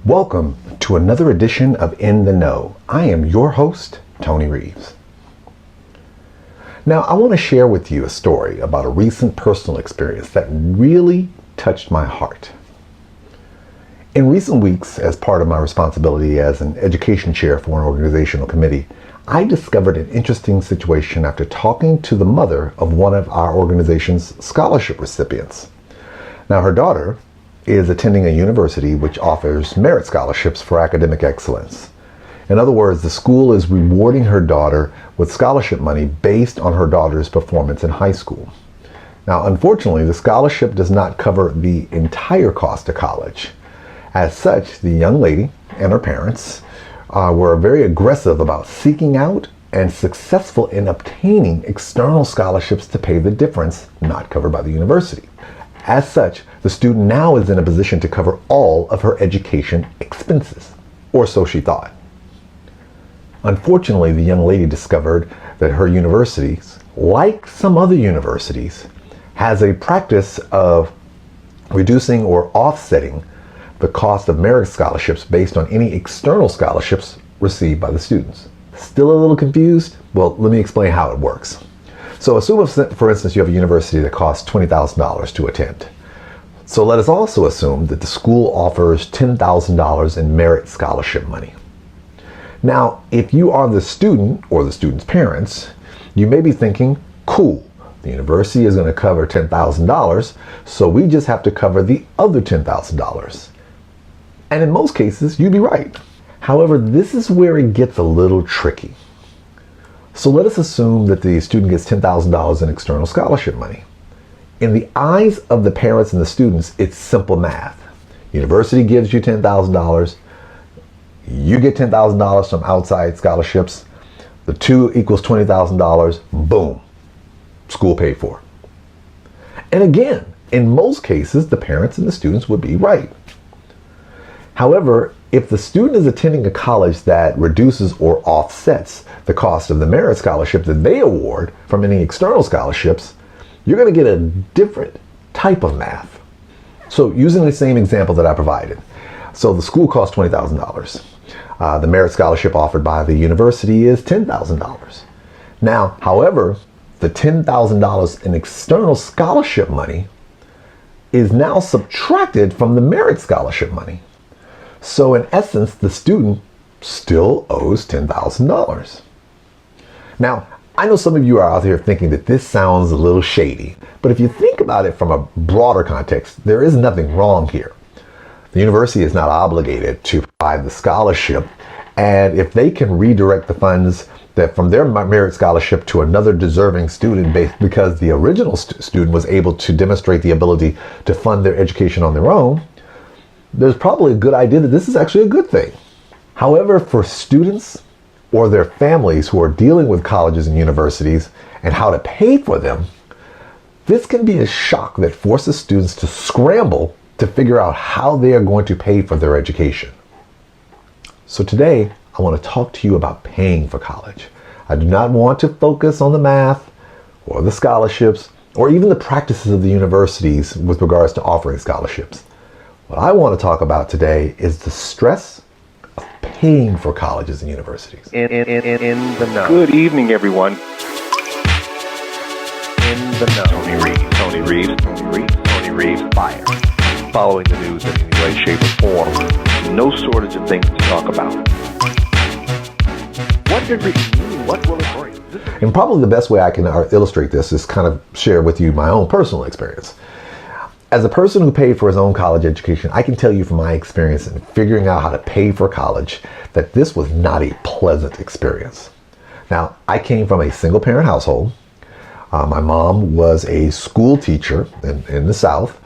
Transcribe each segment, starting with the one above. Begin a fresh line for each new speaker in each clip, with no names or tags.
Welcome to another edition of In the Know. I am your host, Tony Reeves. Now, I want to share with you a story about a recent personal experience that really touched my heart. In recent weeks, as part of my responsibility as an education chair for an organizational committee, I discovered an interesting situation after talking to the mother of one of our organization's scholarship recipients. Now, her daughter is attending a university which offers merit scholarships for academic excellence. In other words, the school is rewarding her daughter with scholarship money based on her daughter's performance in high school. Now, unfortunately, the scholarship does not cover the entire cost of college. As such, the young lady and her parents were very aggressive about seeking out and successful in obtaining external scholarships to pay the difference not covered by the university. As such, the student now is in a position to cover all of her education expenses, or so she thought. Unfortunately, the young lady discovered that her universities, like some other universities, has a practice of reducing or offsetting the cost of merit scholarships based on any external scholarships received by the students. Still a little confused? Well, let me explain how it works. So assume, for instance, you have a university that costs $20,000 to attend. So let us also assume that the school offers $10,000 in merit scholarship money. Now, if you are the student or the student's parents, you may be thinking, cool, the university is going to cover $10,000, so we just have to cover the other $10,000. And in most cases, you'd be right. However, this is where it gets a little tricky. So let us assume that the student gets $10,000 in external scholarship money. In the eyes of the parents and the students, it's simple math. University gives you $10,000. You get $10,000 from outside scholarships. The two equals $20,000. Boom. School paid for. And again, in most cases, the parents and the students would be right. However, if the student is attending a college that reduces or offsets the cost of the merit scholarship that they award from any external scholarships, you're going to get a different type of math. So using the same example that I provided. So the school costs $20,000. The merit scholarship offered by the university is $10,000. Now, however, the $10,000 in external scholarship money is now subtracted from the merit scholarship money. So in essence, the student still owes $10,000. Now, I know some of you are out there thinking that this sounds a little shady, but if you think about it from a broader context, there is nothing wrong here. The university is not obligated to provide the scholarship, and if they can redirect the funds that from their merit scholarship to another deserving student because the original student was able to demonstrate the ability to fund their education on their own, there's probably a good idea that this is actually a good thing. However, for students or their families who are dealing with colleges and universities and how to pay for them, this can be a shock that forces students to scramble to figure out how they are going to pay for their education. So today, I want to talk to you about paying for college. I do not want to focus on the math or the scholarships or even the practices of the universities with regards to offering scholarships. What I want to talk about today is the stress of paying for colleges and universities.
In the know. Good evening, everyone. In the know. Tony Reeves, fire. Following the news in any way, shape, or form. No shortage of things to talk about. What did Reeves mean? What will it bring?
And probably the best way I can illustrate this is kind of share with you my own personal experience. As a person who paid for his own college education, I can tell you from my experience in figuring out how to pay for college that this was not a pleasant experience. Now, I came from a single parent household. My mom was a school teacher in the South.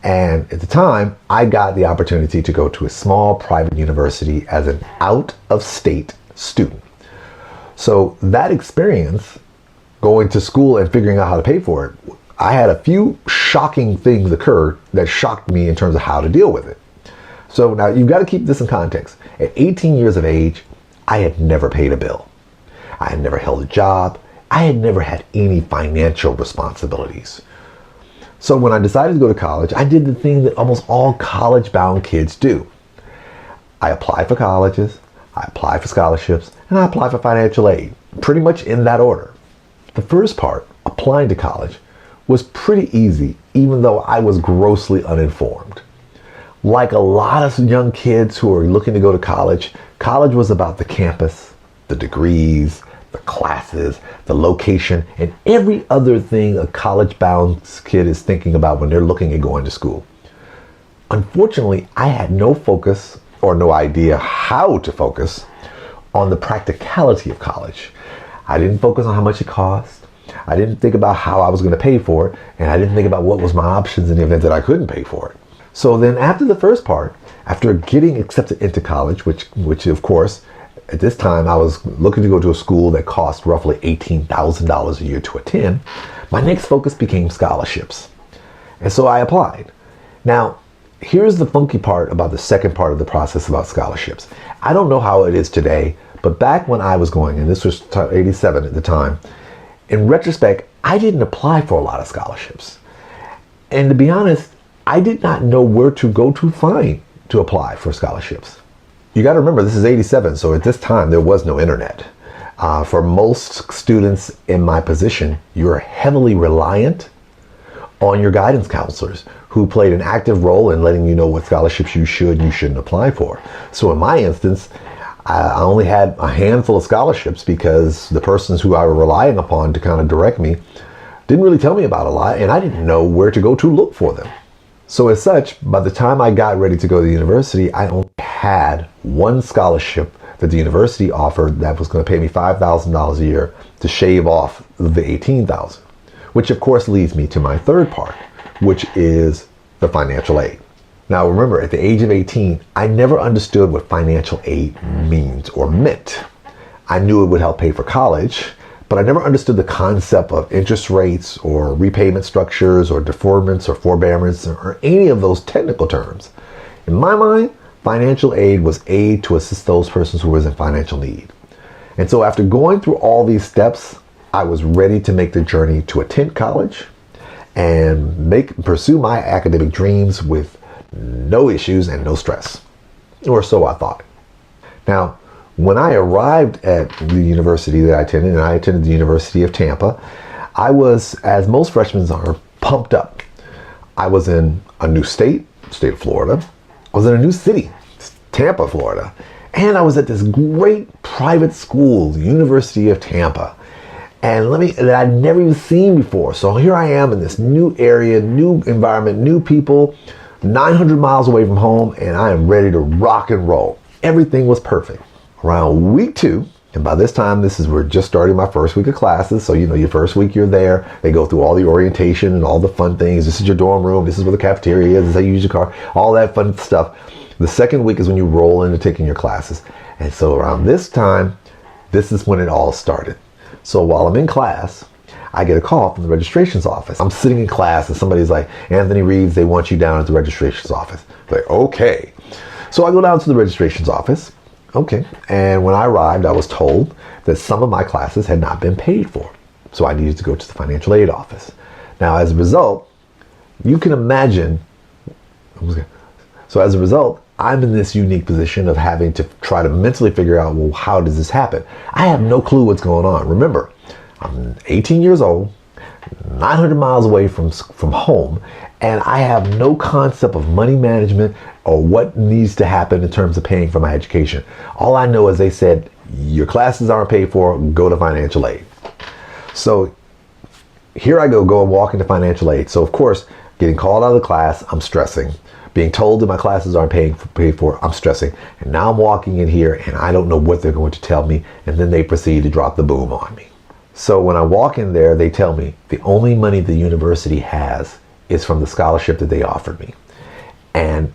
And at the time, I got the opportunity to go to a small private university as an out-of-state student. So that experience, going to school and figuring out how to pay for it, I had a few shocking things occur that shocked me in terms of how to deal with it. So now you've got to keep this in context. At 18 years of age, I had never paid a bill. I had never held a job. I had never had any financial responsibilities. So when I decided to go to college, I did the thing that almost all college-bound kids do. I apply for colleges, I apply for scholarships, and I apply for financial aid, pretty much in that order. The first part, applying to college, was pretty easy, even though I was grossly uninformed. Like a lot of young kids who are looking to go to college, college was about the campus, the degrees, the classes, the location, and every other thing a college-bound kid is thinking about when they're looking at going to school. Unfortunately, I had no focus or no idea how to focus on the practicality of college. I didn't focus on how much it cost. I didn't think about how I was going to pay for it, and I didn't think about what was my options in the event that I couldn't pay for it. So then after the first part, after getting accepted into college, which of course, at this time I was looking to go to a school that cost roughly $18,000 a year to attend, my next focus became scholarships. And so I applied. Now, here's the funky part about the second part of the process about scholarships. I don't know how it is today, but back when I was going, and this was 87 at the time, in retrospect, I didn't apply for a lot of scholarships. And to be honest, I did not know where to go to apply for scholarships. You got to remember, this is 87, so at this time there was no internet. For most students in my position, you're heavily reliant on your guidance counselors, who played an active role in letting you know what scholarships you should and you shouldn't apply for. So in my instance, I only had a handful of scholarships because the persons who I were relying upon to kind of direct me didn't really tell me about a lot, and I didn't know where to go to look for them. So as such, by the time I got ready to go to the university, I only had one scholarship that the university offered that was going to pay me $5,000 a year to shave off the $18,000, which of course leads me to my third part, which is the financial aid. Now remember, at the age of 18, I never understood what financial aid means or meant. I knew it would help pay for college, but I never understood the concept of interest rates or repayment structures or deferments or forbearance or any of those technical terms. In my mind, financial aid was aid to assist those persons who was in financial need. And so after going through all these steps, I was ready to make the journey to attend college and pursue my academic dreams with no issues and no stress, or so I thought. Now, when I arrived at the university that I attended, and I attended the University of Tampa, I was, as most freshmen are, pumped up. I was in a new state of Florida. I was in a new city, Tampa, Florida. And I was at this great private school, the University of Tampa. And that I'd never even seen before. So here I am in this new area, new environment, new people, 900 miles away from home, and I am ready to rock and roll. Everything was perfect. Around week 2, and by this time, we're just starting my first week of classes. So, your first week you're there. They go through all the orientation and all the fun things. This is your dorm room. This is where the cafeteria is. This is how you use your car. All that fun stuff. The second week is when you roll into taking your classes. And so around this time, this is when it all started. So while I'm in class, I get a call from the registrations office. I'm sitting in class and somebody's like, Anthony Reeves, they want you down at the registrations office. I'm like, okay. So I go down to the registrations office. Okay. And when I arrived, I was told that some of my classes had not been paid for. So I needed to go to the financial aid office. Now, as a result, you can imagine. So as a result, I'm in this unique position of having to try to mentally figure out, well, how does this happen? I have no clue what's going on. Remember, I'm 18 years old, 900 miles away from home, and I have no concept of money management or what needs to happen in terms of paying for my education. All I know is they said, your classes aren't paid for, go to financial aid. So here I go and walk into financial aid. So of course, getting called out of the class, I'm stressing. Being told that my classes aren't paid for, I'm stressing. And now I'm walking in here and I don't know what they're going to tell me. And then they proceed to drop the boom on me. So when I walk in there, they tell me the only money the university has is from the scholarship that they offered me. And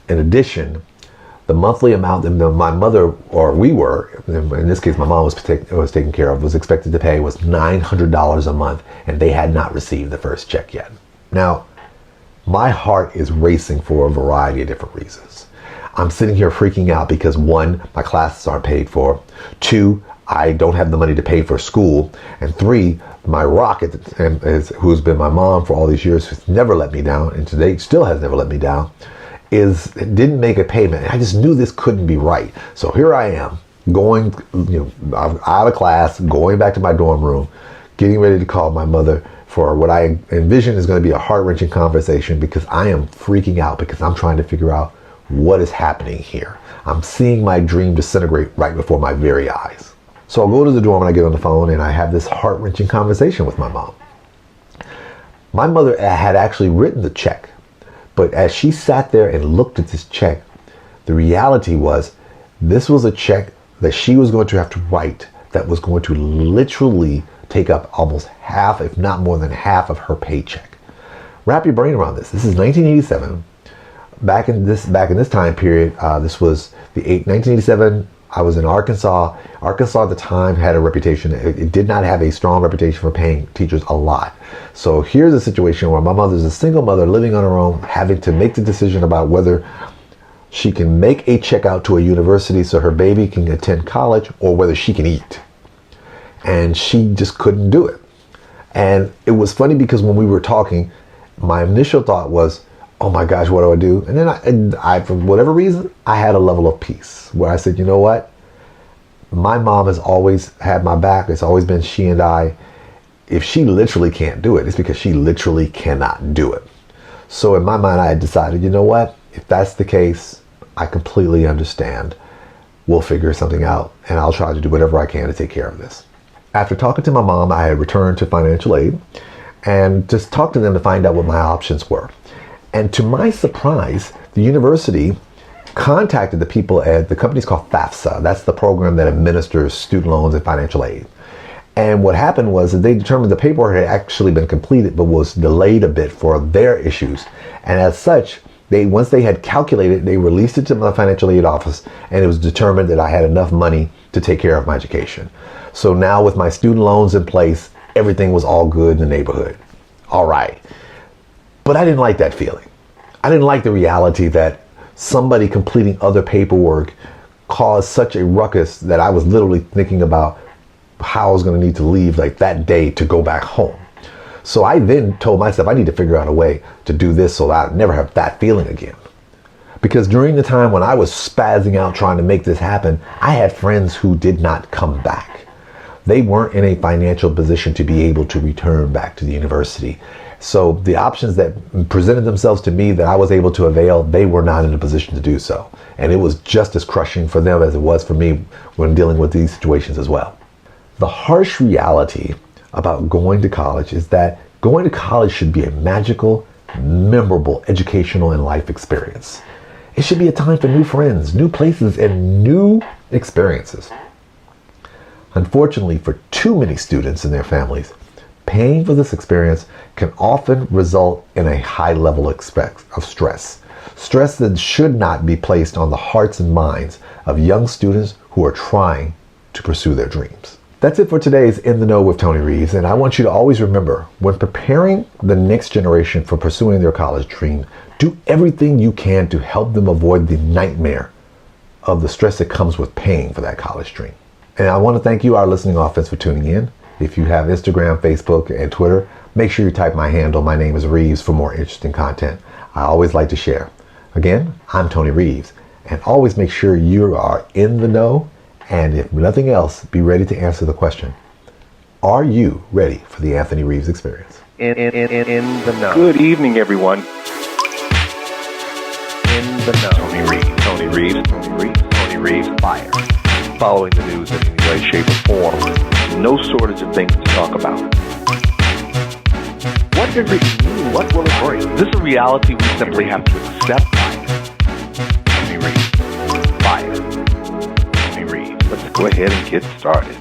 in addition, the monthly amount that my mother, or we were, in this case my mom was taken care of, was expected to pay was $900 a month. And they had not received the first check yet. Now, my heart is racing for a variety of different reasons. I'm sitting here freaking out because 1, my classes aren't paid for. 2, I don't have the money to pay for school. And 3, my rocket, who's been my mom for all these years, has never let me down, and today still has never let me down, didn't make a payment. I just knew this couldn't be right. So here I am, going, out of class, going back to my dorm room, getting ready to call my mother for what I envision is going to be a heart-wrenching conversation, because I am freaking out, because I'm trying to figure out what is happening here. I'm seeing my dream disintegrate right before my very eyes. So I'll go to the dorm and I get on the phone and I have this heart-wrenching conversation with my mom. My mother had actually written the check, but as she sat there and looked at this check, the reality was this was a check that she was going to have to write that was going to literally take up almost half, if not more than half, of her paycheck. Wrap your brain around this. This is 1987. Back in this time period, this was 1987. I was in Arkansas. Arkansas at the time had a reputation. It did not have a strong reputation for paying teachers a lot. So here's a situation where my mother's a single mother living on her own, having to make the decision about whether she can make a check out to a university so her baby can attend college, or whether she can eat. And she just couldn't do it. And it was funny because when we were talking, my initial thought was, oh my gosh, what do I do? And then I, for whatever reason, I had a level of peace where I said, you know what? My mom has always had my back. It's always been she and I. If she literally can't do it, it's because she literally cannot do it. So in my mind, I had decided, you know what? If that's the case, I completely understand. We'll figure something out, and I'll try to do whatever I can to take care of this. After talking to my mom, I had returned to financial aid and just talked to them to find out what my options were. And to my surprise, the university contacted the people at the company's called FAFSA. That's the program that administers student loans and financial aid. And what happened was that they determined the paperwork had actually been completed but was delayed a bit for their issues. And as such, once they had calculated, they released it to my financial aid office, and it was determined that I had enough money to take care of my education. So now with my student loans in place, everything was all good in the neighborhood. All right. But I didn't like that feeling. I didn't like the reality that somebody completing other paperwork caused such a ruckus that I was literally thinking about how I was going to need to leave like that day to go back home. So I then told myself I need to figure out a way to do this so that I'd never have that feeling again. Because during the time when I was spazzing out trying to make this happen, I had friends who did not come back. They weren't in a financial position to be able to return back to the university. So the options that presented themselves to me that I was able to avail, they were not in a position to do so. And it was just as crushing for them as it was for me when dealing with these situations as well. The harsh reality about going to college is that going to college should be a magical, memorable, educational, and life experience. It should be a time for new friends, new places, and new experiences. Unfortunately, for too many students and their families, paying for this experience can often result in a high level of stress. Stress that should not be placed on the hearts and minds of young students who are trying to pursue their dreams. That's it for today's In the Know with Tony Reeves, and I want you to always remember, when preparing the next generation for pursuing their college dream, do everything you can to help them avoid the nightmare of the stress that comes with paying for that college dream. And I want to thank you, our listening audience, for tuning in. If you have Instagram, Facebook, and Twitter, make sure you type my handle. My name is Reeves for more interesting content. I always like to share. Again, I'm Tony Reeves, and always make sure you are in the know. And if nothing else, be ready to answer the question, are you ready for the Anthony Reeves experience?
In the know. Good evening, everyone. In the know. Tony Reeves. Tony Reeves. Tony Reeves. Tony Reeves. Fire. Following the news in any way, shape, or form. No shortage of things to talk about. What does it mean? What will it bring? This is a reality we simply have to accept. Tony Reeves. Fire. Tony Reeves. Let's go ahead and get started.